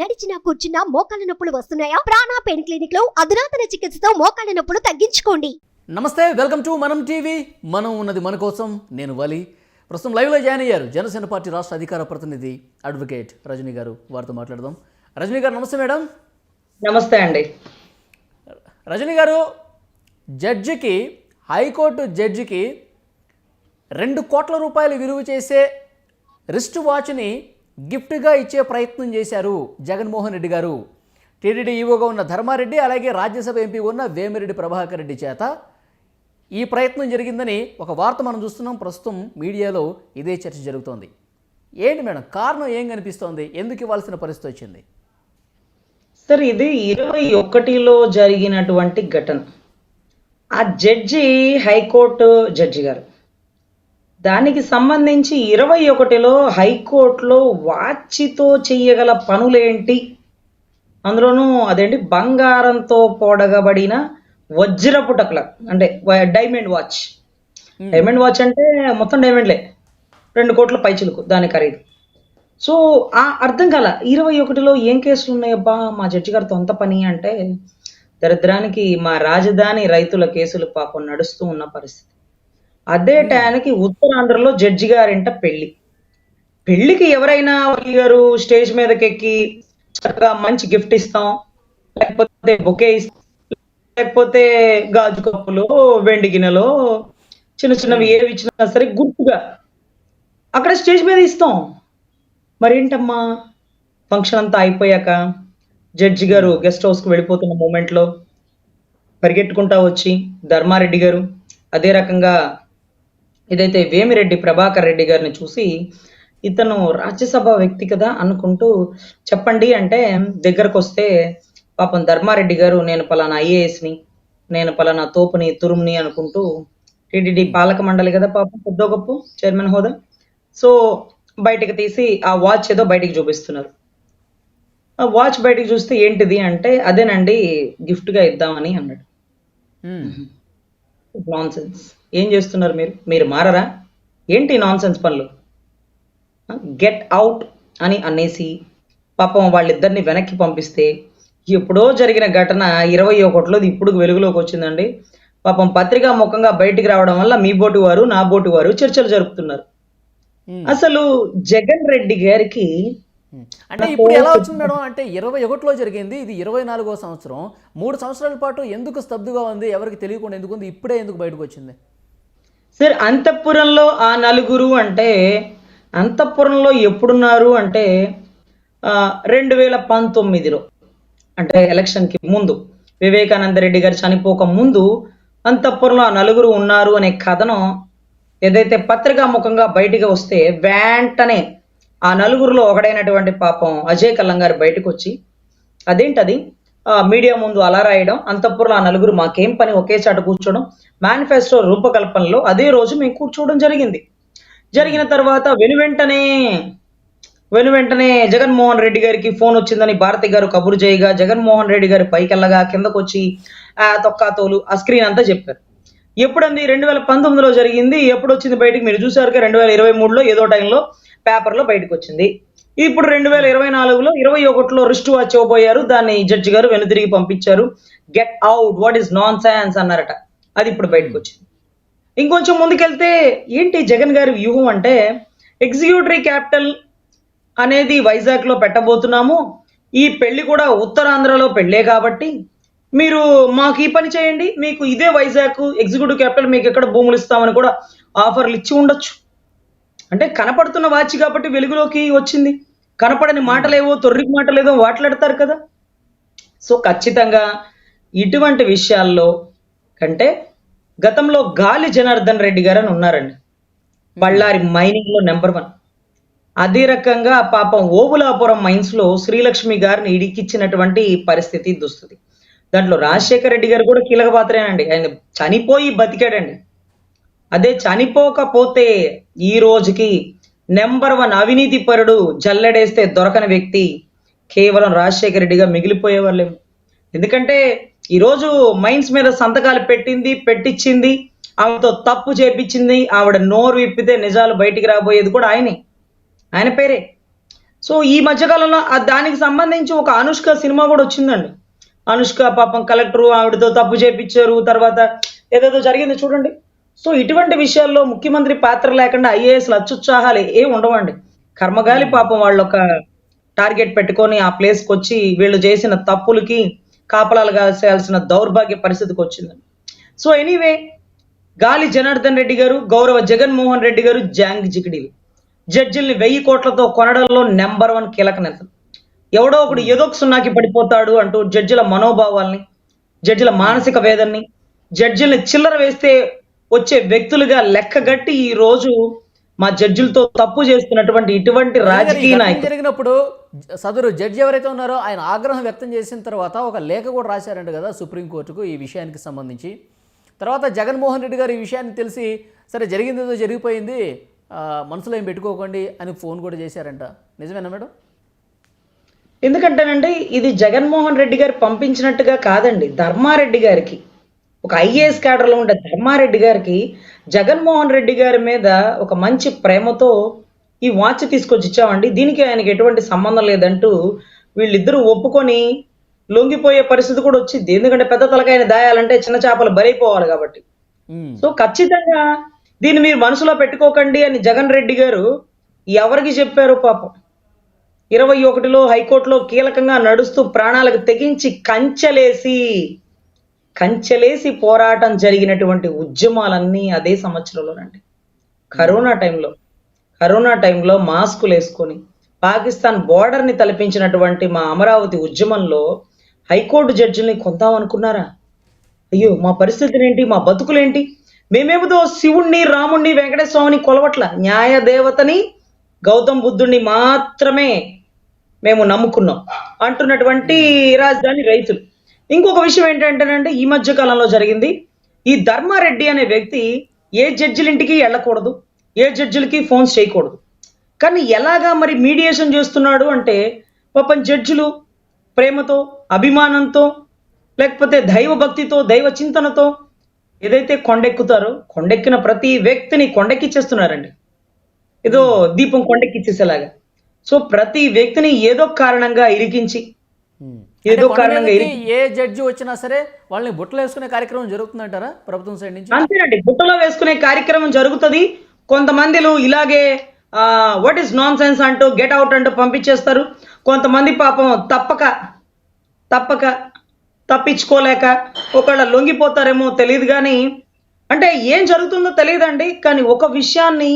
నడిచినా కూర్చున్నా మోకాళ్ళ నొప్పులు వస్తున్నాయా? ప్రాణ పెయిన్ క్లినిక్ లో అధునాతన చికిత్సతో మోకాళ్ళ నొప్పులు తగ్గించుకోండి. నమస్తే, వెల్కమ్ టు మనం టీవీ. మనం ఉన్నది మన కోసం. నేను వలి. ప్రస్తుతం లైవ్లో జాయిన్ అయ్యారు జనసేన పార్టీ రాష్ట్ర అధికార ప్రతినిధి అడ్వకేట్ రజనీ గారు. వారితో మాట్లాడదాం. రజనీ గారు నమస్తే. మేడం నమస్తే అండి. రజనీ గారు, హైకోర్టు జడ్జికి 2 కోట్ల రూపాయలు విలువ చేసే రిస్ట్ వాచ్ని గిఫ్ట్గా ఇచ్చే ప్రయత్నం చేశారు జగన్మోహన్ రెడ్డి గారు. టీటీడీ ఈవోగా ఉన్న ధర్మారెడ్డి, అలాగే రాజ్యసభ ఎంపీ ఉన్న వేమిరెడ్డి ప్రభాకర్ రెడ్డి చేత ఈ ప్రయత్నం జరిగిందని ఒక వార్త మనం చూస్తున్నాం. ప్రస్తుతం మీడియాలో ఇదే చర్చ జరుగుతోంది. ఏంటి మేడం కారణం, ఏం కనిపిస్తోంది? ఎందుకు ఇవ్వాల్సిన పరిస్థితి వచ్చింది? సార్, ఇది 21లో జరిగినటువంటి ఘటన. ఆ జడ్జి హైకోర్టు జడ్జి గారు, దానికి సంబంధించి 21లో హైకోర్టులో వాచితో చెయ్యగల పనులేంటి, అందులోనూ అదేంటి బంగారంతో పొడగబడిన వజ్రపు టక్ల అంటే డైమండ్ వాచ్. డైమండ్ వాచ్ అంటే మొత్తం డైమండ్లే, 2 కోట్ల పైచిలకు దాని ఖరీదు. సో అర్థం కాల 21లో ఏం కేసులు ఉన్నాయబ్బా మా జడ్జి గారితో అంత పని అంటే, దరిద్రానికి మా రాజధాని రైతుల కేసులు పాపం నడుస్తూ ఉన్న పరిస్థితి. అదే టయానికి ఉత్తరాంధ్రలో జడ్జి గారింట పెళ్లికి ఎవరైనా గారు స్టేజ్ మీదకి ఎక్కి చక్కగా మంచి గిఫ్ట్ ఇస్తాం, లేకపోతే బొకే ఇస్తాం, లేకపోతే గాజు కప్పులో వెండి గిన్నెలో చిన్న చిన్నవి ఏవి ఇచ్చినా సరే గుర్తుగా అక్కడ స్టేజ్ మీద ఇస్తాం. మరేంటమ్మా ఫంక్షన్ అంతా అయిపోయాక జడ్జి గారు గెస్ట్ హౌస్కి వెళ్ళిపోతున్న మూమెంట్లో పరిగెట్టుకుంటా వచ్చి ధర్మారెడ్డి గారు, అదే రకంగా ఇదైతే వేమిరెడ్డి ప్రభాకర్ రెడ్డి గారిని చూసి, ఇతను రాజ్యసభ వ్యక్తి కదా అనుకుంటూ చెప్పండి అంటే దగ్గరకు వస్తే పాపం ధర్మారెడ్డి గారు, నేను పలానా ఐఏఎస్ని, నేను పలానా తోపుని తురుముని అనుకుంటూ, టీటీడీ పాలక మండలి కదా పాపం కొద్దో గొప్ప చైర్మన్ హోదా, సో బయటకు తీసి ఆ వాచ్ ఏదో బయటికి చూపిస్తున్నారు. ఆ వాచ్ బయటికి చూస్తే ఏంటిది అంటే, అదేనండి గిఫ్ట్గా ఇద్దామని అన్నాడు. Non sense. ఏం చేస్తున్నారు మీరు మారరా ఏంటి నాన్ సెన్స్ పనులు? గెట్ అవుట్ అని అనేసి పాపం వాళ్ళిద్దరిని వెనక్కి పంపిస్తే, ఎప్పుడో జరిగిన ఘటన 21లో ఇప్పుడు వెలుగులోకి వచ్చిందండి. పాపం పత్రికా ముఖంగా బయటికి రావడం వల్ల మీ బోటి వారు నా బోటి వారు చర్చలు జరుపుతున్నారు. అసలు జగన్ రెడ్డి గారికి అంటే ఇప్పుడు ఎలా వచ్చింది మేడం? అంటే 21లో జరిగింది, ఇది 24వ సంవత్సరం. 3 సంవత్సరాల పాటు ఎందుకు స్తబ్దుగా ఉంది? ఎవరికి తెలియకుండా ఎందుకు ఉంది? ఇప్పుడే ఎందుకు బయటకు వచ్చింది? సార్, అంతఃపురంలో ఆ నలుగురు అంటే, అంతఃపురంలో ఎప్పుడున్నారు అంటే 2019లో, అంటే ఎలక్షన్కి ముందు, వివేకానంద రెడ్డి గారు చనిపోక ముందు అంతఃపురంలో ఆ నలుగురు ఉన్నారు అనే కథనం ఏదైతే పత్రికా ముఖంగా బయటికి వస్తే, వెంటనే ఆ నలుగురులో ఒకడైనటువంటి పాపం అజయ్ కల్లం గారు బయటకు వచ్చి, అదేంటది మీడియా ముందు అలా రాయడం, అంతఃపురంలో ఆ నలుగురు మాకేం పని, ఒకే చాట కూర్చోవడం, మేనిఫెస్టో రూపకల్పనలో అదే రోజు మేము కూర్చోవడం జరిగింది. జరిగిన తర్వాత వెనువెంటనే జగన్మోహన్ రెడ్డి గారికి ఫోన్ వచ్చిందని భారతి గారు కబురు చేయగా, జగన్మోహన్ రెడ్డి గారి పైకెళ్ళగా కిందకు వచ్చి తొక్కాతోలు ఆ స్క్రీన్ అంతా చెప్పారు. ఎప్పుడంది? 2019లో జరిగింది. ఎప్పుడు వచ్చింది బయటికి మీరు చూసారుగా, 2023లో ఏదో టైంలో పేపర్లో బయటకు వచ్చింది. ఇప్పుడు 2024లో 21లో రిస్ట్ వాచ్ ఇవ్వబోయారు, దాన్ని జడ్జి గారు వెనుతిరిగి పంపించారు. Get out, what is non science అన్నారట. అది ఇప్పుడు బయటకు వచ్చింది. ఇంకొంచెం ముందుకెళ్తే ఏంటి జగన్ గారి వ్యూహం అంటే, ఎగ్జిక్యూటివ్ క్యాపిటల్ అనేది వైజాగ్లో పెట్టబోతున్నాము, ఈ పెళ్లి కూడా ఉత్తరాంధ్రలో పెళ్ళే కాబట్టి మీరు మాకు ఈ పని చేయండి, మీకు ఇదే వైజాగ్ ఎగ్జిక్యూటివ్ క్యాపిటల్, మీకు ఎక్కడ భూములు ఇస్తామని కూడా ఆఫర్లు ఇచ్చి ఉండొచ్చు. అంటే కనపడుతున్న వాచ్ కాబట్టి వెలుగులోకి వచ్చింది, కనపడని మాటలేవో తొర్రికి మాటలేదో మాట్లాడతారు కదా. సో ఖచ్చితంగా ఇటువంటి విషయాల్లో కంటే గతంలో గాలి జనార్దన్ రెడ్డి గారు అని ఉన్నారండి, బళ్ళారి మైనింగ్లో నెంబర్ 1. అదే రకంగా పాపం ఓబులాపురం మైన్స్లో శ్రీలక్ష్మి గారిని ఇడికిచ్చినటువంటి పరిస్థితి దుస్థితి. దాంట్లో రాజశేఖర్ రెడ్డి గారు కూడా కీలక పాత్రేనండి. ఆయన చనిపోయి బతికాడండి. అదే చనిపోకపోతే ఈ రోజుకి నెంబర్ 1 అవినీతి పరుడు, జల్లెడేస్తే దొరకని వ్యక్తి కేవలం రాజశేఖర రెడ్డిగా మిగిలిపోయేవాళ్ళేమో. ఎందుకంటే ఈరోజు మైన్స్ మీద సంతకాలు పెట్టించింది, ఆమెతో తప్పు చేపించింది, ఆవిడ నోరు విప్పితే నిజాలు బయటికి రాబోయేది కూడా ఆయన పేరే. సో ఈ మధ్యకాలంలో దానికి సంబంధించి ఒక అనుష్క సినిమా కూడా వచ్చిందండి. అనుష్క పాపం కలెక్టర్ ఆవిడతో తప్పు చేపించారు, తర్వాత ఏదేదో జరిగింది చూడండి. సో ఇటువంటి విషయాల్లో ముఖ్యమంత్రి పాత్ర లేకుండా ఐఏఎస్లు అత్యుత్సాహాలు ఏం ఉండవండి. కర్మగాలి పాపం వాళ్ళు ఒక టార్గెట్ పెట్టుకొని ఆ ప్లేస్కి వచ్చి వీళ్ళు చేసిన తప్పులకి కాపలాలు కాల్చాల్సిన దౌర్భాగ్య పరిస్థితికి వచ్చిందండి. సో ఎనీవే, గాలి జనార్దన్ రెడ్డి గారు, గౌరవ జగన్మోహన్ రెడ్డి గారు జాంగ్ జికిడీలు జడ్జిల్ని 1000 కోట్లతో కొనడంలో నెంబర్ 1 కీలక నేతలు. ఎవడో ఒకడు ఏదో ఒక సున్నాకి పడిపోతాడు అంటూ జడ్జిల మనోభావాల్ని, జడ్జిల మానసిక వేదన్ని, జడ్జిల్ని చిల్లర వేస్తే వచ్చే వ్యక్తులుగా లెక్కగట్టి ఈ రోజు మా జడ్జిలతో తప్పు చేస్తున్నటువంటి ఇటువంటి రాజకీయ ఘటన నాయకులు జరిగినప్పుడు సదరు జడ్జి ఎవరైతే ఉన్నారో ఆయన ఆగ్రహం వ్యక్తం చేసిన తర్వాత ఒక లేఖ కూడా రాశారంట కదా సుప్రీంకోర్టుకు ఈ విషయానికి సంబంధించి. తర్వాత జగన్మోహన్ రెడ్డి గారు ఈ విషయాన్ని తెలిసి సరే జరిగింది ఏదో జరిగిపోయింది, మనసులో ఏం పెట్టుకోకండి అని ఫోన్ కూడా చేశారంట. నిజమేనా మేడం? ఎందుకంటేనండి ఇది జగన్మోహన్ రెడ్డి గారు పంపించినట్టుగా కాదండి. ధర్మారెడ్డి గారికి, ఒక ఐఏఎస్ క్యాడర్లో ఉండే ధర్మారెడ్డి గారికి జగన్మోహన్ రెడ్డి గారి మీద ఒక మంచి ప్రేమతో ఈ వాచ్ తీసుకొచ్చి ఇచ్చామండి, దీనికి ఆయనకి ఎటువంటి సంబంధం లేదంటూ వీళ్ళిద్దరూ ఒప్పుకొని లొంగిపోయే పరిస్థితి కూడా వచ్చింది. ఎందుకంటే పెద్ద తలకాయని దాయాలంటే చిన్న చేపలు బలైపోవాలి కాబట్టి. సో ఖచ్చితంగా దీన్ని మీరు మనసులో పెట్టుకోకండి అని జగన్ రెడ్డి గారు ఎవరికి చెప్పారు పాపం. 21లో హైకోర్టులో కీలకంగా నడుస్తూ ప్రాణాలకు తెగించి కంచెలేసి పోరాటం జరిగినటువంటి ఉద్యమాలన్నీ అదే సంవత్సరంలోనండి. కరోనా టైంలో మాస్కులు వేసుకొని పాకిస్తాన్ బోర్డర్ని తలపించినటువంటి మా అమరావతి ఉద్యమంలో హైకోర్టు జడ్జిల్ని కొందాం అనుకున్నారా? అయ్యో మా పరిస్థితి ఏంటి, మా బతుకులేంటి? మేమేమిదో శివుణ్ణి, రాముణ్ణి, వెంకటేశ్వర స్వామిని కొలవట్ల, న్యాయదేవతని, గౌతమ్ బుద్ధుణ్ణి మాత్రమే మేము నమ్ముకున్నాం అంటున్నటువంటి రాజధాని రైతులు. ఇంకొక విషయం ఏంటంటేనండి, ఈ మధ్య కాలంలో జరిగింది, ఈ ధర్మారెడ్డి అనే వ్యక్తి ఏ జడ్జిలింటికి వెళ్ళకూడదు, ఏ జడ్జిలకి ఫోన్స్ చేయకూడదు. కానీ ఎలాగా మరి మీడియేషన్ చేస్తున్నాడు అంటే పాపం జడ్జిలు ప్రేమతో, అభిమానంతో, లేకపోతే దైవ భక్తితో, దైవ చింతనతో ఏదైతే కొండెక్కుతారో కొండెక్కిన ప్రతి వ్యక్తిని కొండెక్కిచ్చేస్తున్నారండి. ఏదో దీపం కొండెక్కిచ్చేసేలాగా. సో ప్రతి వ్యక్తిని ఏదో కారణంగా ఇరికించి ఏ జడ్జి వచ్చినా సరే వాళ్ళని బుట్టలో వేసుకునే కార్యక్రమం జరుగుతుందంటారా ప్రభుత్వం సైడ్ నుంచి? అంతేనండి, బుట్టలో వేసుకునే కార్యక్రమం జరుగుతుంది. కొంతమందిలు ఇలాగే వాట్ ఈస్ నాన్ సెన్స్ అంటూ గెట్ అవుట్ అంటూ పంపించేస్తారు. కొంతమంది పాపం తప్పించుకోలేక ఒకళ్ళ లొంగిపోతారేమో తెలియదు, కానీ అంటే ఏం జరుగుతుందో తెలియదండి. కానీ ఒక విషయాన్ని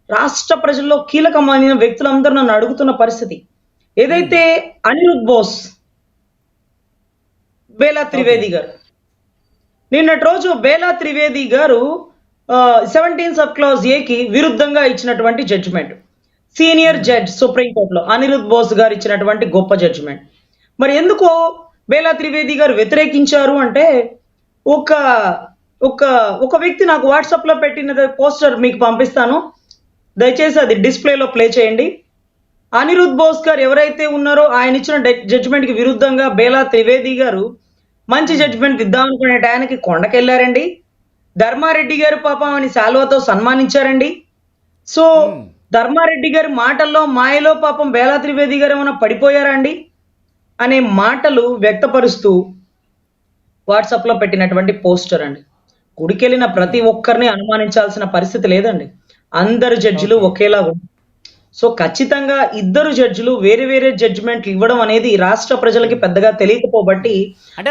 రాష్ట్ర ప్రజల్లో కీలకమైన వ్యక్తులందరూ నన్ను అడుగుతున్న పరిస్థితి, ఏదైతే అనిరుద్ బోస్, బేలా త్రివేది గారు, నిన్నటి రోజు బేలా త్రివేది గారు 17 సబ్ క్లాజ్ ఏకి విరుద్ధంగా ఇచ్చినటువంటి జడ్జిమెంట్, సీనియర్ జడ్జ్ సుప్రీంకోర్టులో అనిరుద్ బోస్ గారు ఇచ్చినటువంటి గొప్ప జడ్జిమెంట్. మరి ఎందుకో బేలా త్రివేది గారు వ్యతిరేకించారు అంటే ఒక వ్యక్తి నాకు వాట్సాప్లో పెట్టిన పోస్టర్ మీకు పంపిస్తాను, దయచేసి అది డిస్ప్లేలో ప్లే చేయండి. అనిరుద్ బోస్ గారు ఎవరైతే ఉన్నారో ఆయన ఇచ్చిన జడ్జిమెంట్కి విరుద్ధంగా బేలా త్రివేది గారు మంచి జడ్జిమెంట్ ఇద్దాం అనుకునే టయానికి కొండకెళ్ళారండి. ధర్మారెడ్డి గారు పాపం అని శాలువాతో సన్మానించారండి. సో ధర్మారెడ్డి గారి మాటల్లో మాయలో పాపం బేలా త్రివేది గారు ఏమైనా పడిపోయారా అండి అనే మాటలు వ్యక్తపరుస్తూ వాట్సాప్లో పెట్టినటువంటి పోస్టర్ అండి. గుడికెళ్ళిన ప్రతి ఒక్కరిని అనుమానించాల్సిన పరిస్థితి లేదండి, అందరు జడ్జిలు ఒకేలా ఉంటారు. సో ఖచ్చితంగా ఇద్దరు జడ్జిలు వేరే వేరే జడ్జిమెంట్లు ఇవ్వడం అనేది రాష్ట్ర ప్రజలకి పెద్దగా తెలియకపోబట్టి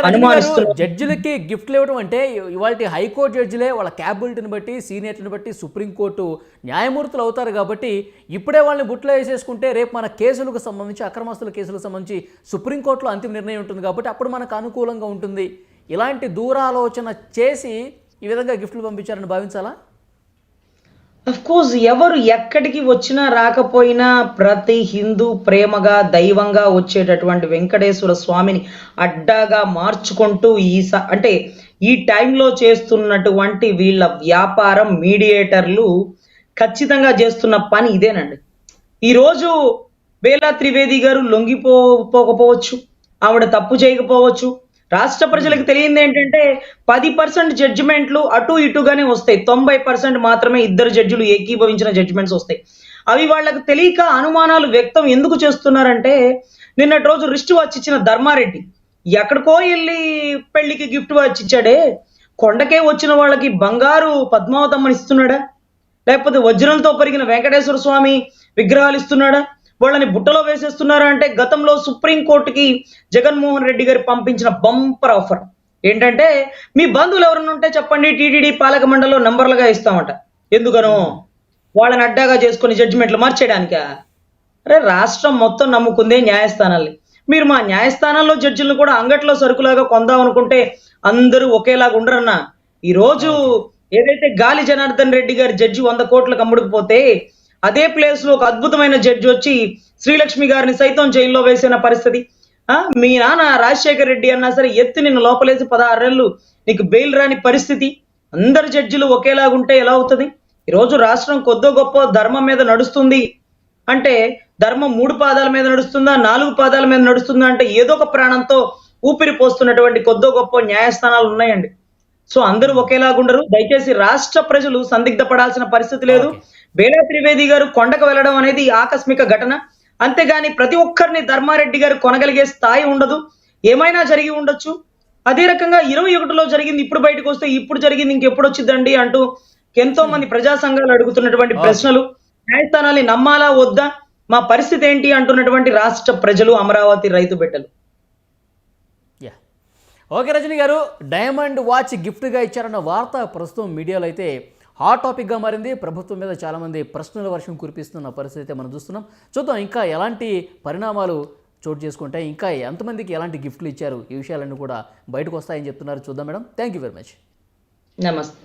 అనుమానిస్తున్నారు. జడ్జిలకి గిఫ్ట్లు ఇవ్వడం అంటే ఇవాళ హైకోర్టు జడ్జిలే వాళ్ళ క్యాపబిలిటీని బట్టి, సీనియర్ని బట్టి సుప్రీంకోర్టు న్యాయమూర్తులు అవుతారు కాబట్టి ఇప్పుడే వాళ్ళని బుట్లో వేసేసుకుంటే రేపు మన కేసులకు సంబంధించి, అక్రమస్తుల కేసులకు సంబంధించి సుప్రీంకోర్టులో అంతిమ నిర్ణయం ఉంటుంది కాబట్టి అప్పుడు మనకు అనుకూలంగా ఉంటుంది. ఇలాంటి దూరాలోచన చేసి ఈ విధంగా గిఫ్ట్లు పంపించారని భావించాలా? అఫ్ కోర్స్, ఎవరు ఎక్కడికి వచ్చినా రాకపోయినా ప్రతి హిందూ ప్రేమగా దైవంగా వచ్చేటటువంటి వెంకటేశ్వర స్వామిని అడ్డాగా మార్చుకుంటూ అంటే ఈ టైంలో చేస్తున్నటువంటి వీళ్ళ వ్యాపారం, మీడియేటర్లు ఖచ్చితంగా చేస్తున్న పని ఇదేనండి. ఈరోజు బేలా త్రివేది గారు లొంగిపోకపోవచ్చు, ఆవిడ తప్పు చేయకపోవచ్చు. రాష్ట్ర ప్రజలకు తెలియంది ఏంటంటే 10% జడ్జిమెంట్లు అటు ఇటుగానే వస్తాయి, 90% మాత్రమే ఇద్దరు జడ్జిలు ఏకీభవించిన జడ్జిమెంట్స్ వస్తాయి. అవి వాళ్ళకి తెలియక అనుమానాలు వ్యక్తం ఎందుకు చేస్తున్నారంటే, నిన్నటి రోజు రిస్ట్ వాచ్ ఇచ్చిన ధర్మారెడ్డి ఎక్కడికో వెళ్ళి పెళ్లికి గిఫ్ట్ వాచ్ ఇచ్చాడే, కొండకే వచ్చిన వాళ్ళకి బంగారు పద్మావతమ్మని ఇస్తున్నాడా, లేకపోతే వజ్రంతో పెరిగిన వెంకటేశ్వర స్వామి విగ్రహాలు ఇస్తున్నాడా, వాళ్ళని బుట్టలో వేసేస్తున్నారా అంటే గతంలో సుప్రీంకోర్టుకి జగన్మోహన్ రెడ్డి గారు పంపించిన బంపర్ ఆఫర్ ఏంటంటే, మీ బంధువులు ఎవరైనా ఉంటే చెప్పండి, టీటీడీ పాలక మండలిలో నంబర్లుగా ఇస్తామట. ఎందుకనో వాళ్ళని అడ్డాగా చేసుకుని జడ్జిమెంట్లు మార్చేయడానికా? అరే, రాష్ట్రం మొత్తం నమ్ముకుందే న్యాయస్థానాల్ని. మీరు మా న్యాయస్థానాల్లో జడ్జిలను కూడా అంగట్లో సరుకులాగా కొందాం అనుకుంటే అందరూ ఒకేలాగా ఉండరన్నా. ఈ రోజు ఏదైతే గాలి జనార్దన్ రెడ్డి గారి జడ్జి 100 కోట్లకు అమ్ముడుకుపోతే, అదే ప్లేస్ లో ఒక అద్భుతమైన జడ్జి వచ్చి శ్రీలక్ష్మి గారిని సైతం జైల్లో వేసిన పరిస్థితి. మీ నాన్న రాజశేఖర రెడ్డి అన్నా సరే ఎత్తి నిన్ను లోపలేసి 16 ఏళ్ళు నీకు బెయిల్ రాని పరిస్థితి. అందరు జడ్జిలు ఒకేలాగుంటే ఎలా అవుతుంది? ఈరోజు రాష్ట్రం కొద్దో గొప్ప ధర్మం మీద నడుస్తుంది అంటే, ధర్మం 3 పాదాల మీద నడుస్తుందా 4 పాదాల మీద నడుస్తుందా అంటే ఏదో ఒక ప్రాణంతో ఊపిరి పోస్తున్నటువంటి కొద్దో గొప్ప న్యాయస్థానాలు ఉన్నాయండి. సో అందరూ ఒకేలాగుండరు. దయచేసి రాష్ట్ర ప్రజలు సందిగ్ధ పడాల్సిన పరిస్థితి లేదు. బేలా త్రివేది గారు కొండకు వెళ్ళడం అనేది ఆకస్మిక ఘటన, అంతేగాని ప్రతి ఒక్కరిని ధర్మారెడ్డి గారు కొనగలిగే స్థాయి ఉండదు. ఏమైనా జరిగి ఉండొచ్చు. అదే రకంగా 21లో జరిగింది ఇప్పుడు బయటకు వస్తే, ఇప్పుడు జరిగింది ఇంకెప్పుడు వచ్చిందండి అంటూ ఎంతో మంది ప్రజా సంఘాలు అడుగుతున్నటువంటి ప్రశ్నలు, న్యాయస్థానాన్ని నమ్మాలా వద్దా, మా పరిస్థితి ఏంటి అంటున్నటువంటి రాష్ట్ర ప్రజలు, అమరావతి రైతు బిడ్డలు. యా, ఓకే రజనీ గారు, డైమండ్ వాచ్ గిఫ్ట్గా ఇచ్చారన్న వార్త ప్రస్తుతం మీడియాలో అయితే హాట్ టాపిక్గా మారింది. ప్రభుత్వం మీద చాలామంది ప్రశ్నల వర్షం కురిపిస్తున్న పరిస్థితి అయితే మనం చూస్తున్నాం. చూద్దాం ఇంకా ఎలాంటి పరిణామాలు చోటు చేసుకుంటాయి, ఇంకా ఎంతమందికి ఎలాంటి గిఫ్ట్లు ఇచ్చారు, ఈ విషయాలన్నీ కూడా బయటకు వస్తాయని చెప్తున్నారు. చూద్దాం madam. Thank you very much. నమస్తే.